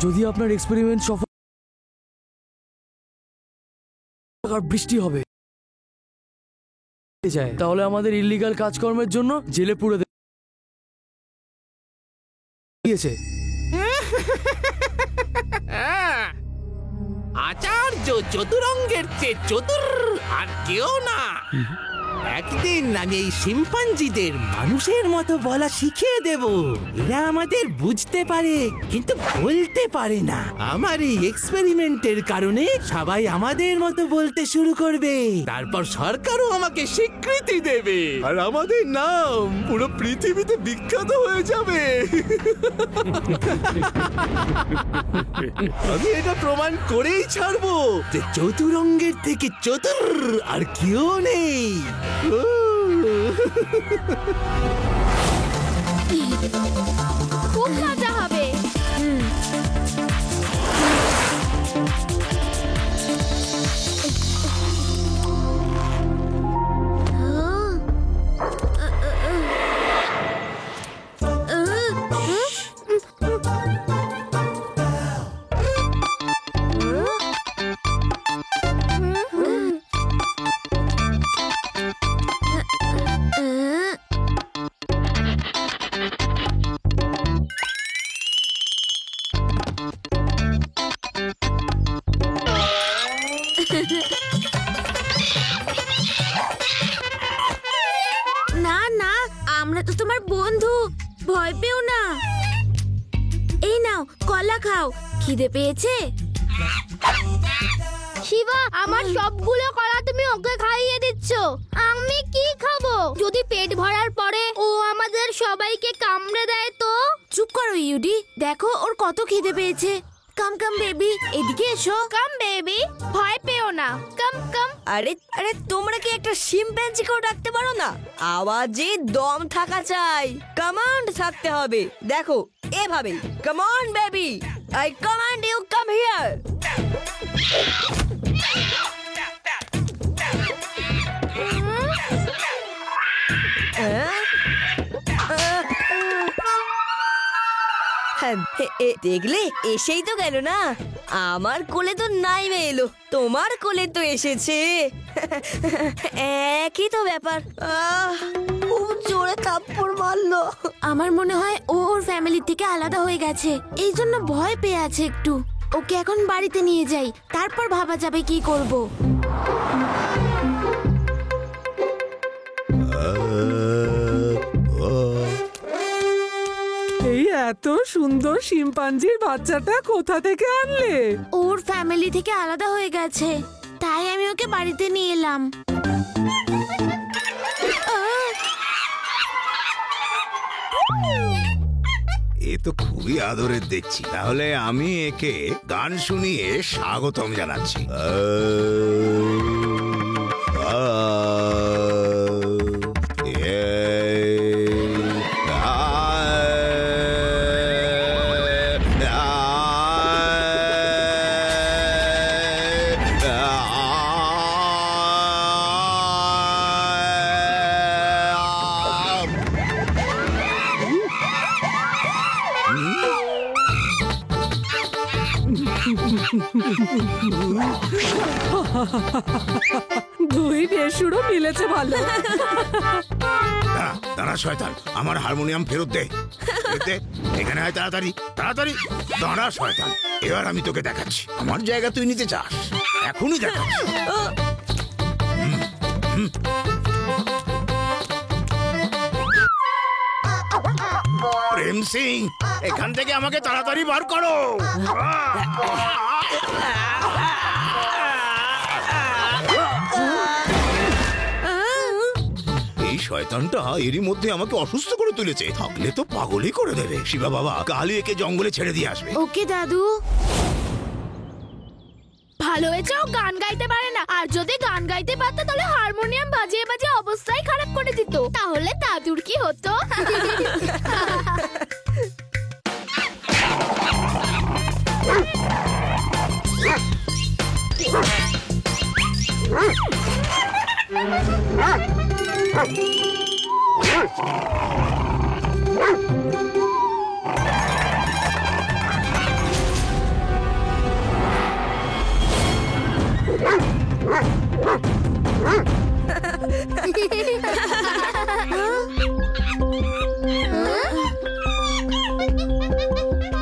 যদি আপনার এক্সপেরিমেন্ট সফল বৃষ্টি হবে যায়, তাহলে আমাদের ইল্লিগাল কাজকর্মের জন্য জেলে পুরে দিয়েছে। আচার্য চতুরঙ্গের চেয়ে চতুর আর কেউ না। একদিন আমি এই শিম্পাঞ্জিদের মানুষের মতো বলা শিখিয়ে দেব। এরা আমাদের বুঝতে পারে কিন্তু বলতে পারে না। আমার এই এক্সপেরিমেন্টের কারণে সবাই আমাদের মতো বলতে শুরু করবে, তারপর সরকারও আমাকে স্বীকৃতি দেবে আর আমাদের নাম পুরো পৃথিবীতে বিখ্যাত হয়ে যাবে। আমি এটা প্রমাণ করেই ছাড়বো যে চতুরঙ্গের থেকে চতুর আর কেউ নেই। খুব মজা হবে। না না, আমরা তো তোমার বন্ধু, ভয় পেও না। এই নাও কলা খাও, খিদে পেয়েছে? শিবা, আমার সবগুলো কলা তুমি ওকে খাইয়ে দিচ্ছ, আমি কি খাবো? যদি পেট ভরার পরে ও আমাদের সবাইকে কামড়ে দেয় তো? চুপ করো ইউডি, দেখো ওর কত খিদে পেয়েছে। কাম কাম বেবি, এদিকে এসো। কাম বেবি, ভয় পেও না, কাম কাম। আরে আরে, তোমরা কি একটা শিম্পাঞ্জিকেও ডাকতে পারো না? আওয়াজে দম থাকা চাই, কমান্ড থাকতে হবে। দেখো এভাবে, come on baby, I command you, come here. দেখলে, এসেই তো গেল না। আমার কোলে তো নাই এলো, তোমার কোলে তো এসেছে। একই তো ব্যাপার। খুব জোরে থাপ্পড় মারলো। আমার মনে হয় ও ওর ফ্যামিলি থেকে আলাদা হয়ে গেছে, এই জন্য ভয় পেয়ে আছে একটু। ওকে এখন বাড়িতে নিয়ে যাই, তারপর ভাবা যাবে কি করব। এই এত সুন্দর শিম্পাঞ্জির বাচ্চাটা কোথা থেকে আনলে? ওর ফ্যামিলি থেকে আলাদা হয়ে গেছে, তাই আমি ওকে বাড়িতে নিয়ে এলাম। এ তো খুবই আদরের দেখছি। তাহলে আমি একে গান শুনিয়ে স্বাগতম জানাচ্ছি। দুই বেসুরো মিলেছে ভালো। দাঁড়া শয়তান, আমার হারমোনিয়াম ফেরত দে। এখানে আয় তাড়াতাড়ি, তাড়াতাড়ি দাঁড়া শয়তান। এবার আমি তোকে দেখাচ্ছি, আমার জায়গা তুই নিতে চাস, এখনই দেখাচ্ছি। প্রেম সিং, এখান থেকে আমাকে তাড়াতাড়ি বার করো। এই শয়তানটা এরই মধ্যে আমাকে অসুস্থ করে তুলেছে, থাকলে তো পাগলই করে দেবে। শিবা বাবা কালই একে জঙ্গলে ছেড়ে দিয়ে আসবে। ওকে দাদু। ভালো হয়েছে ও গান গাইতে পারে না, আর যদি গান গাইতে পারতো তাহলে হারমোনিয়াম বাজিয়ে বাজিয়ে অবস্থাই খারাপ করে দিত। তাহলে দাদুর কি হতো?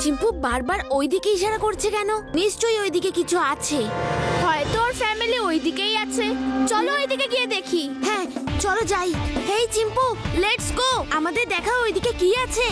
চিম্পু বারবার ওইদিকে ইশারা করছে কেন? নিশ্চয়ই ওইদিকে কিছু আছে। হয়তো ওর ফ্যামিলি ওইদিকেই আছে। চলো ওইদিকে গিয়ে দেখি। হ্যাঁ চলো যাই। হেই চিম্পু, লেটস গো। আমাদের দেখা ওইদিকে কি আছে।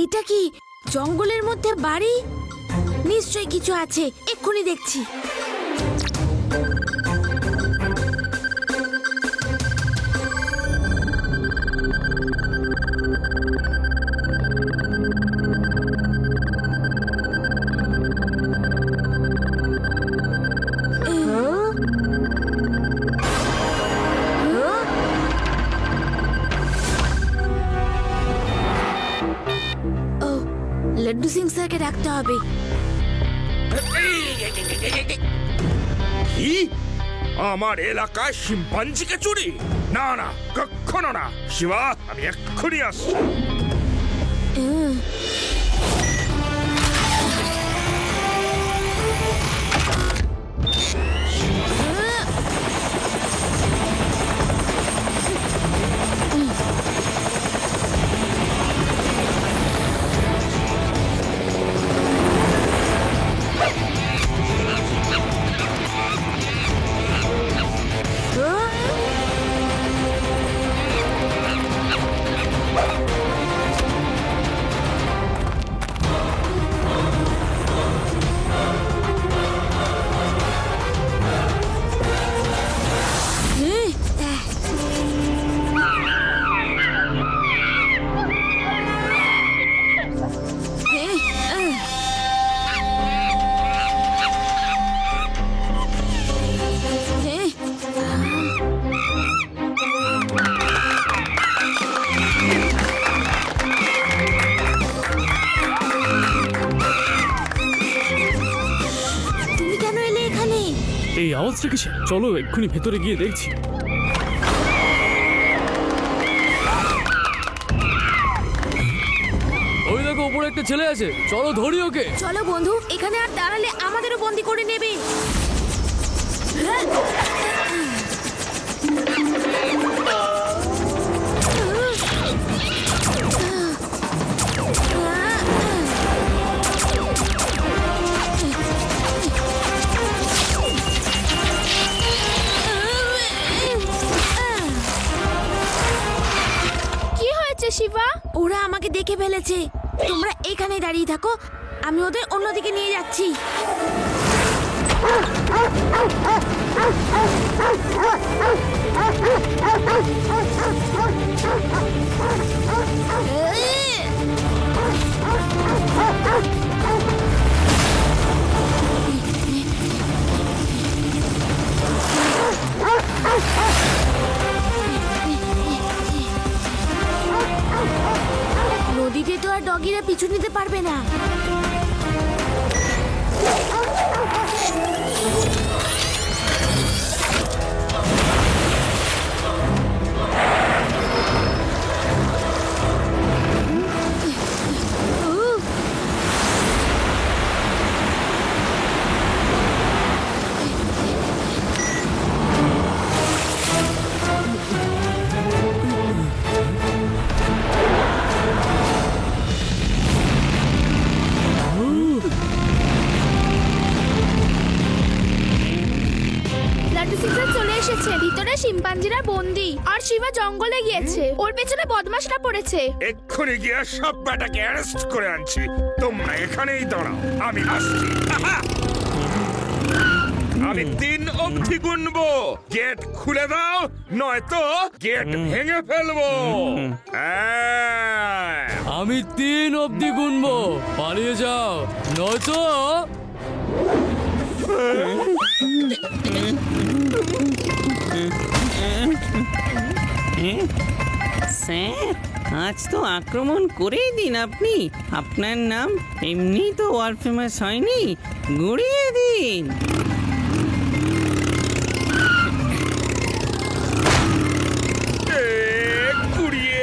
এইটা কি জঙ্গলের মধ্যে বাড়ি? নিশ্চয়ই কিছু আছে, এক্ষুনি দেখছি। লাড্ডু সিং স্যারকে ডাকতে হবে। কি? আমার এলাকায় শিম্পাঞ্জিকে চুরি? না না, কখনো না। শিবা, আমি এক্ষুনি আসছি। এই আওয়াজটা কিসে? চলো এক্ষুনি ভেতরে গিয়ে দেখছি। ওই দেখো ওপরে একটা ছেলে আছে, চলো ধরি ওকে। চলো বন্ধু, এখানে আর দাঁড়ালে আমাদেরও বন্দি করে নেবে। কি হয়েছে শিবা? ওরা আমাকে দেখে ফেলেছে। তোমরা এখানে দাঁড়িয়ে থাকো, আমি ওদের অন্যদিকে নিয়ে যাচ্ছি। নদীতে তো আর ডগিরা পিছু নিতে পারবে না। ভিতরে শিম্পাঞ্জিরা বন্দি, আর শিবা জঙ্গলে গিয়েছে। ওর পেছনে বদমাশরা পড়েছে। এক্ষুনি গিয়ে সব ব্যাটাকে অ্যারেস্ট করে আনছি। তোমরা এখানেই দাঁড়াও, আমি আসছি। আমি 3 অবধি গুনবো। গেট খুলে দাও, নয়তো গেট ভেঙে ফেলবো। আমি 3 অবধি গুনবো, পালিয়ে যাও নয়তো। স্যার আজ তো আক্রমণ করেই দিন আপনি। আপনার নাম এমনি তো ওয়ার্ল্ড ফেমাস হয়নি, গুড়িয়ে দিন। কুড়িয়ে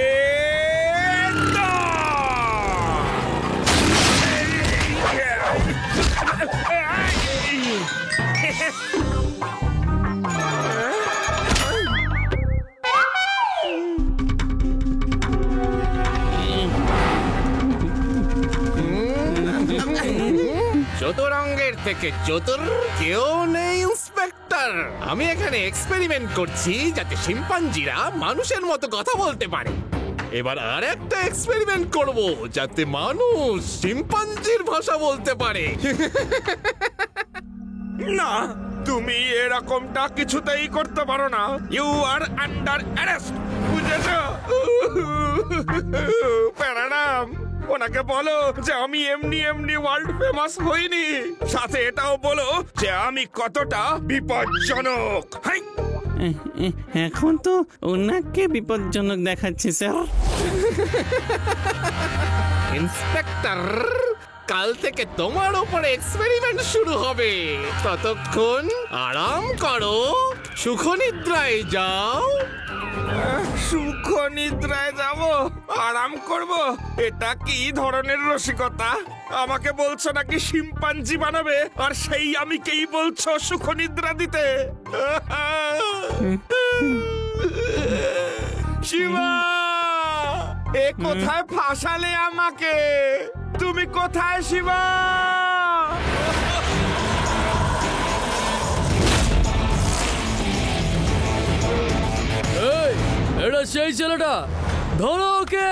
চতুরঙ্গের থেকে চতুর কেউ নেই ইন্সপেক্টর। আমি এখানে এক্সপেরিমেন্ট করছি যাতে শিম্পাঞ্জিরা মানুষের মতো কথা বলতে পারে। এবার আর একটা এক্সপেরিমেন্ট করব যাতে মানুষ শিম্পাঞ্জির ভাষা বলতে পারে। না, তুমি এরকমটা কিছুতেই করতে পারো না। ইউ আর আন্ডার অ্যারেস্ট, বুঝেছো? প্যারাডাম, ওনাকে বলো যে আমি এমনি এমনি ওয়ার্ল্ড ফেমাস হইনি, সাথে এটাও বলো যে আমি কতটা বিপজ্জনক। হাই! এখন তো ওনাকে বিপজ্জনক দেখাচ্ছে স্যার। ইন্সপেক্টর, কাল থেকে তোমার উপরে এক্সপেরিমেন্ট শুরু হবে। ততক্ষণ আরাম করো, সুখনিদ্রায় যাও। সুখ নিদ্রায় যাব, আরাম করব? এটা কি ধরনের রসিকতা? আমাকে বলছো নাকি শিম্পাঞ্জি বানাবে, আর সেই আমি কেই বলছো সুখ নিদ্রা দিতে? শিবা, এ কোথায় ফাঁসালে আমাকে? তুমি কোথায় শিবা? এই, এটা সেই ছেলেটা, ধরো ওকে।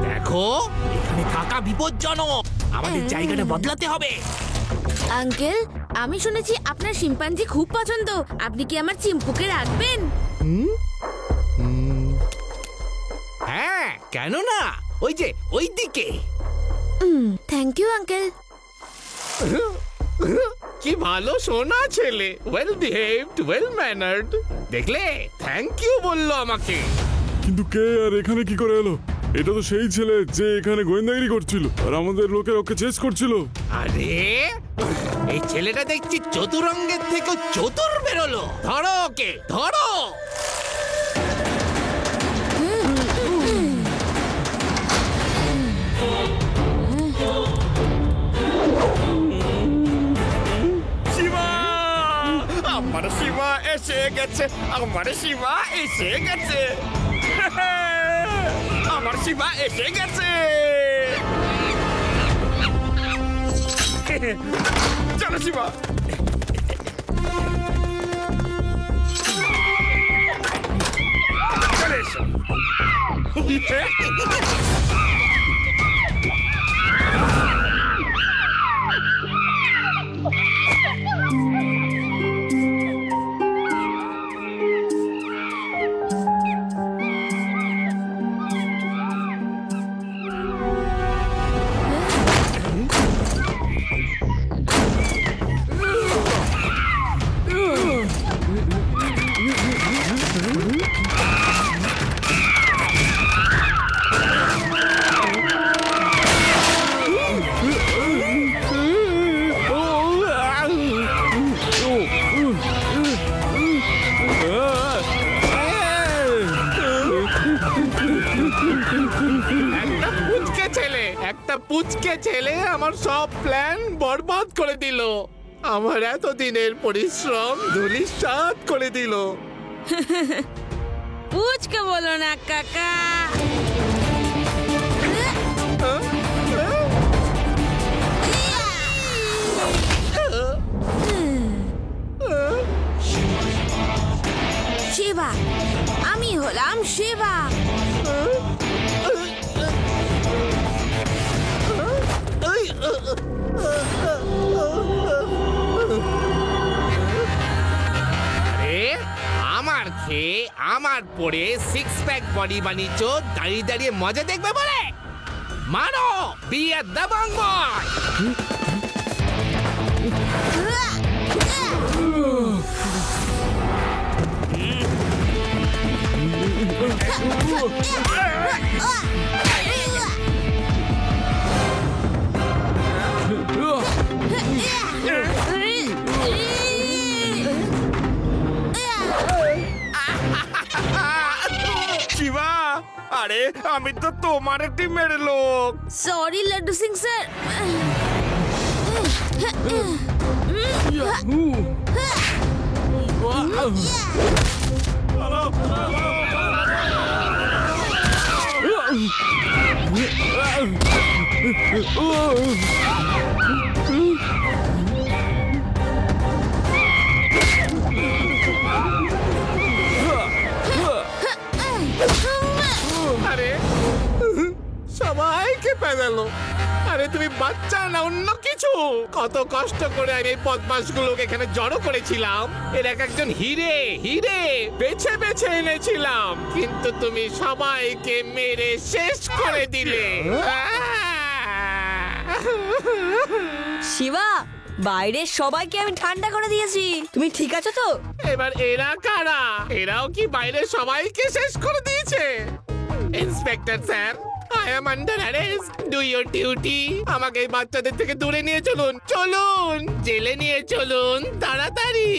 দেখো, এখানে থাকা বিপজ্জনক, আমাদের জায়গাটা বদলাতে হবে। আঙ্কেল, আমি শুনেছি আপনার শিম্পাঞ্জি খুব পছন্দ। আপনি কি আমার চিম্পুকে রাখবেন? হ্যাঁ, কেন না? ওই যে ওই দিকে। Thank you uncle. কি ভালো সোনা ছেলে, ওয়েল বিহেভড, ওয়েল ম্যানার্ড। দেখলে, থ্যাংক ইউ বললো আমাকে। কিন্তু কে আর এখানে কি করে এলো? এটা তো সেই ছেলে যে এখানে গোয়েন্দাগিরি করছিল আর আমাদের লোকের ওকে চেস করছিল। আরে, এই ছেলেটা দেখছি চতুরঙ্গের থেকে চতুর বেরোলো। ধরো ওকে, ধরো। শিবা, আমার শিবা এসে গেছে, আমার শিবা এসে গেছে, আমার শিবা এসে গেছে। চলো শিবা। চলে এসো। একটা পুচকে ছেলে আমার সব প্ল্যান বরবাদ করে দিল। আমার এতদিনের পরিশ্রম ধূলিসাৎ করে দিল। পুচকে বলো না কাকা। শিবা, আমি হলাম শিবা। আমার খেয়ে আমার পরে সিক্স প্যাক বডি বানিয়েছ দাঁড়িয়ে দাঁড়িয়ে মজা দেখবে বলে? মারো বিয়ের দাবাং বয়। শিবা, আরে আমি তো তোমার টিমের লোক। Sorry Laddu Singh sir. আরে সবাইকে পেদালো। আরে তুমি বাচ্চা না অন্য কিছু? কত কষ্ট করে আমি এই বদমাশগুলোকে এখানে জড়ো করেছিলাম। এর এক একজন হিরে হিরে বেছে বেছে এনেছিলাম, কিন্তু তুমি সবাইকে মেরে শেষ করে দিলে। শিবা, বাইরের সবাইকে আমি ঠান্ডা করে দিয়েছি। তুমি ঠিক আছো তো? এবার এরা কারা? এরাও কি বাইরে সবাইকে শেষ করে দিয়েছে? Inspector sir, I am under arrest. Do your duty. আমাকে এই বাচ্চাদের থেকে দূরে নিয়ে চলুন। চলুন, জেলে নিয়ে চলুন তাড়াতাড়ি।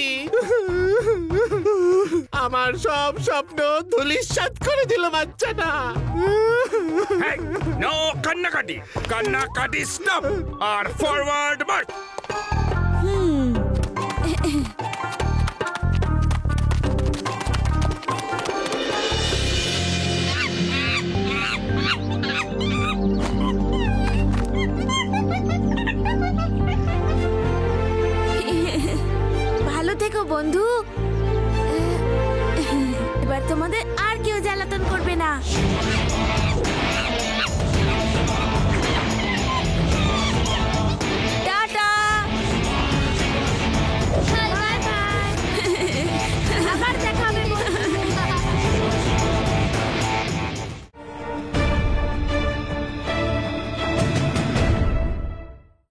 আমার সব স্বপ্ন ধূলিসাৎ করে দিল বাচ্চাটা। নো কান্নাকাটি, কান্নাকাটি স্টপ আর ফরওয়ার্ড মার্চ। ভালো থেকো বন্ধু। এবার তোমাদের আর কেউ জ্বালাতন করবে না।